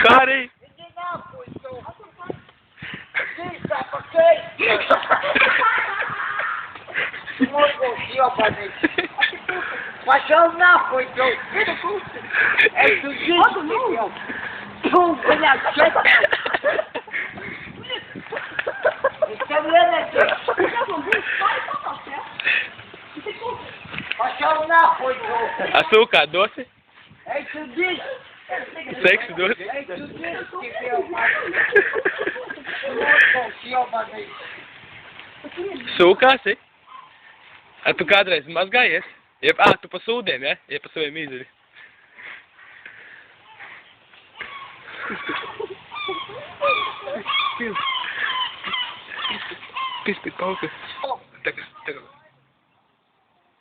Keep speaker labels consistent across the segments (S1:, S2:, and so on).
S1: Харі!
S2: Пошел нахуй, ты! Это жизнь, Фу, блядь, что Пошел нахуй, ты!
S1: А сука, доси?
S2: Эй, сюди!
S1: Секс доси?
S2: Эй, сюди, тебе, ёбаный!
S1: Suka esi? A tu kādreiz mazgājies? Jeb, tu pa sūdiem, ja? Jeb pa saviem izuri. Писпит палка. Так.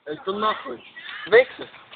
S2: Эй, ты нахуй! Вексис!